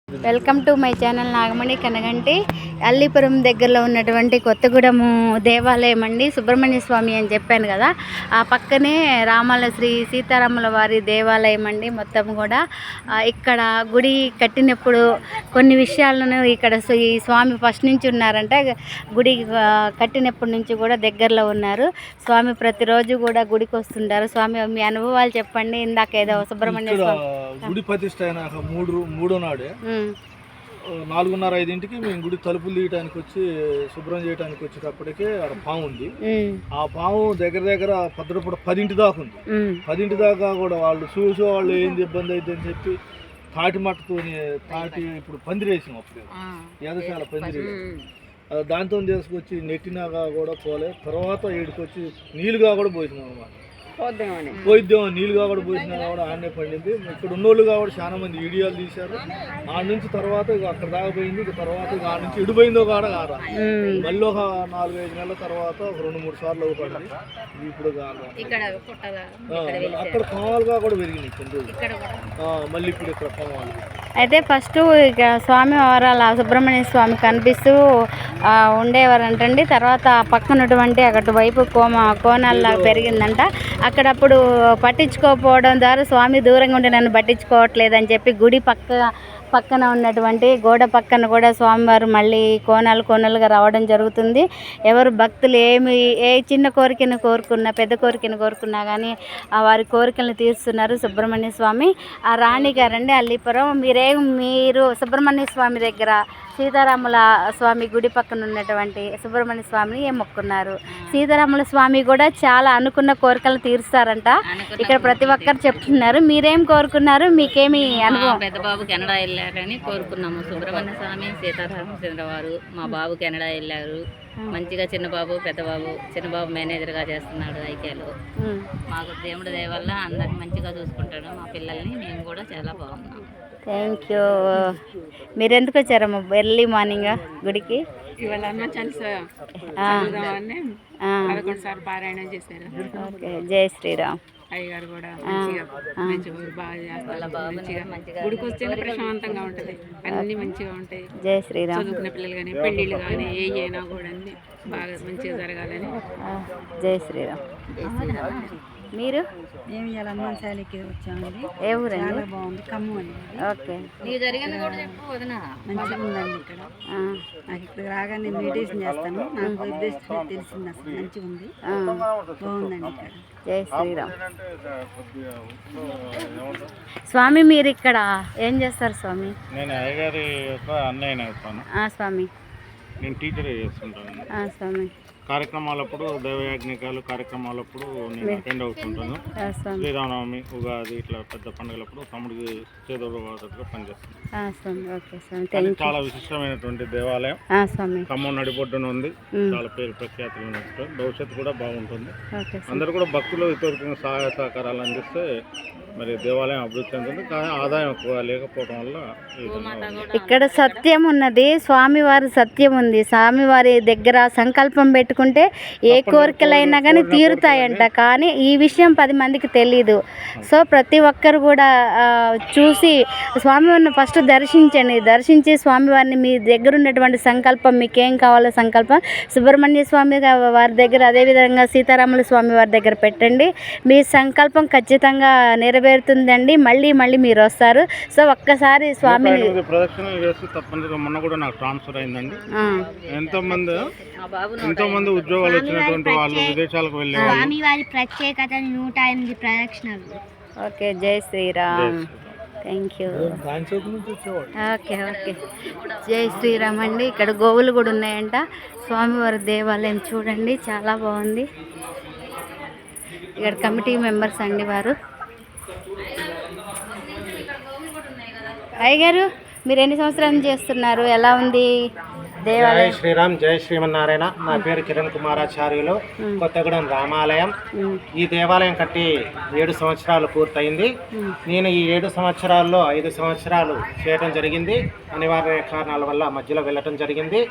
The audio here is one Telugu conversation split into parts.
Welcome to my channel Nagamani Kanaganti. Allipuram దగ్గరలో ఉన్నటువంటి కొత్తగూడెము దేవాలయం అండి, సుబ్రహ్మణ్య స్వామి అని చెప్పాను కదా. ఆ పక్కనే శ్రీ సీతారాముల వారి దేవాలయం అండి. మొత్తం కూడా ఇక్కడ గుడి కట్టినప్పుడు కొన్ని విషయాలను ఇక్కడ ఈ స్వామి ఫస్ట్ నుంచి ఉన్నారంట. గుడి కట్టినప్పటి నుంచి కూడా దగ్గరలో ఉన్నారు. స్వామి ప్రతిరోజు కూడా గుడికి వస్తుంటారు. స్వామి మీ అనుభవాలు చెప్పండి. ఇందాక ఏదో సుబ్రహ్మణ్య స్వామి గుడి ప్రతిష్ట అయినాక మూడో నాడే 4:30-5 మేము గుడి తలుపులు తీయడానికి వచ్చి శుభ్రం చేయడానికి వచ్చేటప్పటికే అక్కడ పాము ఉంది. ఆ పాము దగ్గర భద్రపూట 10 దాకా ఉంది. 10 దాకా కూడా వాళ్ళు చూసి వాళ్ళు ఏంది ఇబ్బంది అయితే అని చెప్పి తాటి తాటి ఇప్పుడు పందిరేసాం. అప్పుడు ఎదశాల పందిరి దాంతో తీసుకొచ్చి నెట్టినాగా కూడా పోలే. తర్వాత ఏడుకొచ్చి నీళ్ళుగా కూడా పోసినాం అన్నమాట. పోయిద్దాం నీళ్ళుగా కూడా పోసినా కూడా ఆడనే పండింది. ఇక్కడ ఉన్నోళ్ళు కాబట్టి చాలా మంది వీడియోలు తీశారు. ఆడ నుంచి తర్వాత ఇక అక్కడ దాకా పోయింది. ఇక తర్వాత ఇక ఆడ నుంచి ఇడిపోయిందో కాడ కారా మళ్ళీ ఒక 4-5 నెలల తర్వాత ఒక 2-3 సార్లు అవుతుంది. ఇప్పుడు అక్కడ పాములుగా కూడా పెరిగింది కొన్ని మళ్ళీ ఇప్పుడు ఇక్కడ పాములు. అయితే ఫస్ట్ ఇక స్వామి వారాల సుబ్రహ్మణ్య స్వామి కనిపిస్తూ ఉండేవారంటండి. తర్వాత పక్కనటువంటి అటు వైపు కోణాల్లా పెరిగిందంట. అక్కడప్పుడు పట్టించుకోకపోవడం ద్వారా స్వామి దూరంగా ఉండి నన్ను పట్టించుకోవట్లేదని చెప్పి గుడి పక్కన ఉన్నటువంటి గోడ పక్కన కూడా స్వామివారు మళ్ళీ కోణాలుగా రావడం జరుగుతుంది. ఎవరు భక్తులు ఏ చిన్న కోరికను కోరుకున్నా పెద్ద కోరికను కోరుకున్నా కానీ వారి కోరికలను తీరుస్తున్నారు సుబ్రహ్మణ్య స్వామి. ఆ రాణి గారండి అల్లీపురం. మీరు సుబ్రహ్మణ్య స్వామి దగ్గర సీతారాముల స్వామి గుడి పక్కన ఉన్నటువంటి సుబ్రహ్మణ్య స్వామిని ఏం మొక్కున్నారు? సీతారాముల స్వామి కూడా చాలా అనుకున్న కోరికలు తీరుస్తారంట. ఇక్కడ ప్రతి ఒక్కరు చెప్తున్నారు. మీరేం కోరుకున్నారు? మీకేమి అనుభవం? పెద్ద బాబు కెనడా వెళ్ళారని కోరుకున్నాము. సుబ్రహ్మణ్య స్వామి సీతారామచంద్ర వారు మా బాబు కెనడా వెళ్ళారు. మంచిగా చిన్నబాబు మేనేజర్గా చేస్తున్నాడు ఐకేలో. మాకు దేవుడి దయ వల్ల అందరికి మంచిగా చూసుకుంటాడు. మా పిల్లల్ని మేము కూడా చాలా బాగున్నాం. Thank you. మీరు ఎందుకు వచ్చారమ్మా ఎర్లీ మార్నింగ్ గుడికి? ఇవాళ పారాయణ చేశారు. ఓకే, జై శ్రీరామ్. అయ్యగారు కూడా బాగా చేస్తారు. గుడికి వస్తే ప్రశాంతంగా ఉంటుంది, అన్ని మంచిగా ఉంటాయి. జై శ్రీరామ్. చదువుకున్న పిల్లలు కానీ పెళ్ళిళ్ళు కానీ ఏ అయినా కూడా అన్ని బాగా మంచిగా జరగాలని. జై శ్రీరామ్. మీరు మేము ఇలా హనుమాన్శాలకి వచ్చామండి. ఏ ఊరండి? చాలా బాగుంది, ఖమ్మం అండి. ఓకే, మంచిగా ఉందండి ఇక్కడ. నాకు ఇక్కడ రాగానే మెడిటేషన్ చేస్తాను. నాకు ఉద్దేశం తెలిసింది, అసలు మంచిగా ఉంది, బాగుందండి ఇక్కడ. జై శ్రీరామ్. స్వామి మీరు ఇక్కడ ఏం చేస్తారు స్వామి? నేను అయ్యగారి యొక్క అన్నయ్య అవుతాను. స్వామి నేను టీచర్ చేస్తుంటాను. స్వామి కార్యక్రమాలప్పుడు దైవయాజ్ఞికాలు కార్యక్రమాలప్పుడు నేను అటెండ్ అవుతుంటాను. శ్రీరామనవమి, ఉగాది ఇట్లా పెద్ద పండుగలప్పుడు తమ్ముడికి చేదోడు వాదోడుగా పనిచేస్తాను. చాలా విశిష్టమైనటువంటి దేవాలయం. ఖమ్మం నడిబొడ్డున ఉంది. చాలా పేరు ప్రఖ్యాతులు ఉన్నట్టు భవిష్యత్తు కూడా బాగుంటుంది. అందరూ కూడా భక్తులు ఇతరులకు సహాయ సహకారాలు అందిస్తే మరి దేవాలయం అభివృద్ధి చెందుతుంది. కానీ ఆదాయం ఎక్కువ లేకపోవడం వల్ల ఇక్కడ సత్యం ఉన్నది. స్వామివారి సత్యం ఉంది. స్వామివారి దగ్గర సంకల్పం పెట్టుకుంటే ఏ కోరికలైనా కానీ తీరుతాయంట. కానీ ఈ విషయం 10 మందికి తెలీదు. సో ప్రతి ఒక్కరు కూడా చూసి స్వామివారిని ఫస్ట్ దర్శించి స్వామివారిని మీ దగ్గర ఉన్నటువంటి సంకల్పం, మీకేం కావాలో సంకల్పం సుబ్రహ్మణ్య స్వామి వారి దగ్గర, అదేవిధంగా సీతారాముల స్వామి వారి దగ్గర పెట్టండి. మీ సంకల్పం ఖచ్చితంగా నెరవేరుతుందండి. మళ్ళీ మీరు వస్తారు. సో ఒక్కసారి స్వామిని ప్రదక్షిణలు చేస్తూ తప్పనిసరిగా మొన్న కూడా నాకు ట్రాన్స్ఫర్ అయిందండి. ఎంతో మంది ఉద్యోగాలు వచ్చినటువంటి వాళ్ళు విదేశాలకు వెళ్ళే స్వామివారి ప్రత్యేకత 108 ప్రదక్షిణలు. ఓకే, జై శ్రీరామ్. Thank you. ఓకే, జై శ్రీరామ్ అండి. ఇక్కడ గోవులు కూడా ఉన్నాయంట. స్వామివారి దేవాలయం చూడండి, చాలా బాగుంది. ఇక్కడ కమిటీ మెంబర్స్ అండి వారు. అయ్యగారు మీరు ఎన్ని సంవత్సరాలు చేస్తున్నారు? ఎలా ఉంది దేవాలయం? జై శ్రీరామ్, జై శ్రీమన్నారాయణ. నా పేరు కిరణ్ కుమారాచార్యులు, కొత్తగూడెం రామాలయం. ఈ దేవాలయం కట్టి 7 సంవత్సరాలు పూర్తయింది. నేను ఈ 7 సంవత్సరాల్లో 5 సంవత్సరాలు చేయడం జరిగింది. అనివార్య కారణాల వల్ల మధ్యలో వెళ్ళటం జరిగింది.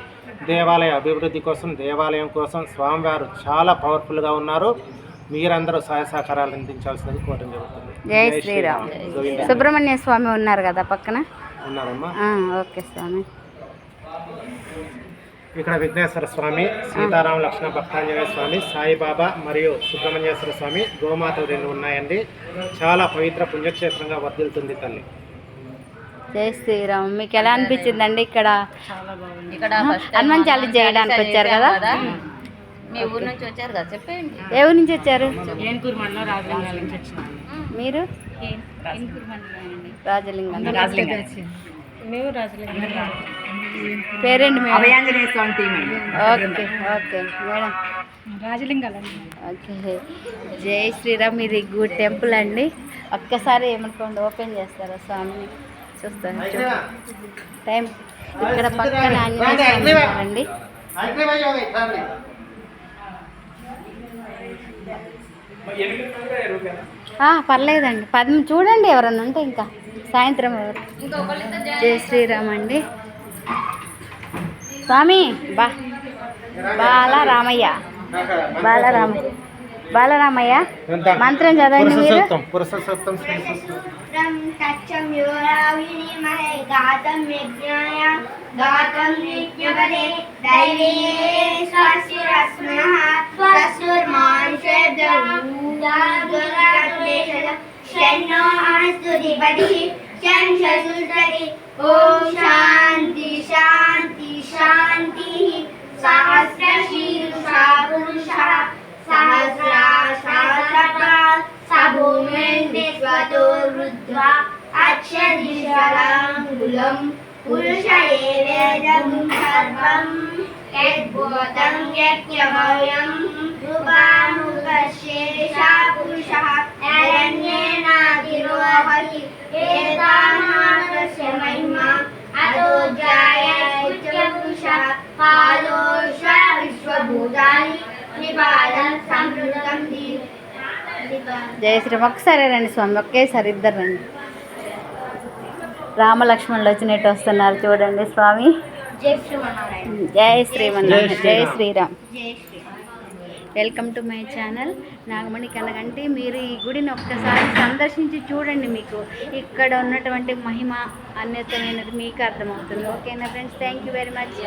దేవాలయ అభివృద్ధి కోసం, దేవాలయం కోసం స్వామివారు చాలా పవర్ఫుల్గా ఉన్నారు. మీరందరూ సహాయ సహకారాలు అందించాల్సింది కోరడం జరుగుతుంది. జై శ్రీరామ్. సుబ్రహ్మణ్య స్వామి ఉన్నారు కదా పక్కన, ఉన్నారమ్మా. ఓకే స్వామి. ఇక్కడ విఘ్నేశ్వర స్వామి, సీతారామ లక్ష్మణ భక్తాంజనేయ స్వామి, సాయిబాబా మరియు సుబ్రహ్మణ్యేశ్వర స్వామి, గోమాత 2 ఉన్నాయండి. చాలా పవిత్ర పుణ్యక్షేత్రంగా వర్ధిల్లుతుంది తల్లి. జై శ్రీరామ్. మీకు ఎలా అనిపించిందండి ఇక్కడ ఇక్కడ హనుమాన్ చాలీసా చేయడానికి వచ్చారు కదా? మీ ఊరు నుంచి వచ్చారు కదా, చెప్పండి. ఏ ఊరు నుంచి వచ్చారు ఏనుకూరు మండలం రాజలింగాల నుంచి వచ్చినాము. మీరు? రాజలింగం. మేము రాజలింగం. పేరేంటి మేడం? అభయాంజనేయ స్వామి టీం అండి. Okay okay madam. రాజలింగాల. ఓకే. జై శ్రీరామ్. ఇది గుడ్ టెంపుల్ అండి. ఒక్కసారి ఏమనుకోండి ఓపెన్ చేస్తారా స్వామిని? చూస్తాను టైం. ఇక్కడ పక్కన ఆంజనేయ స్వామి ఉన్నారండి. పర్లేదండి. 10 చూడండి ఎవరన్నా ఉంటే ఇంకా సాయంత్రం ఎవరు. జై శ్రీరామ్ అండి. స్వామి బాలరామయ్య బాలరామయ్య మంత్రం చదవండి మీరు. పురుష సూక్తం గాతం యజ్ఞాయ గాతం యజ్ఞపదే దైవే స్వస్తిరస్మః స్వస్తిర్మానుషేభ్యః షన్నో అస్తుతిపతిః షన్ శశుస్రతి. ఓం శాంతి శాంతి శాంతి. సహస్రశీర్షా పురుషః సహస్రాపాద్ సభూమిర్విశ్వతో రుద్ధ్వా అక్షదిశరాంగులం పురుష ఏవేదం సర్వం యద్భూతం యజ్ఞమయం రూపానుపశ్యేషా పురుషః అరణ్యేనాధిరోహతి ఏతానాతస్య మహిమా అతో జాయతే పురుషః పాదోష విశ్వభూతాని నిపాదం సంవృతం దీని. జై శ్రీరామ్. ఒక్కసారి రండి స్వామి, ఒకేసారి ఇద్దరు రండి. రామలక్ష్మణులు వచ్చినట్టు వస్తున్నారు చూడండి స్వామి. జై శ్రీమన్నారాయణ. జై శ్రీమన్నారాయణ. జై Sriram. Welcome to my channel Nagamani Kanaganti. మీరు ఈ గుడిని ఒక్కసారి సందర్శించి చూడండి, మీకు ఇక్కడ ఉన్నటువంటి మహిమ అన్యతమైనది మీకు అర్థమవుతుంది. ఓకేనా friends? Thank you very much.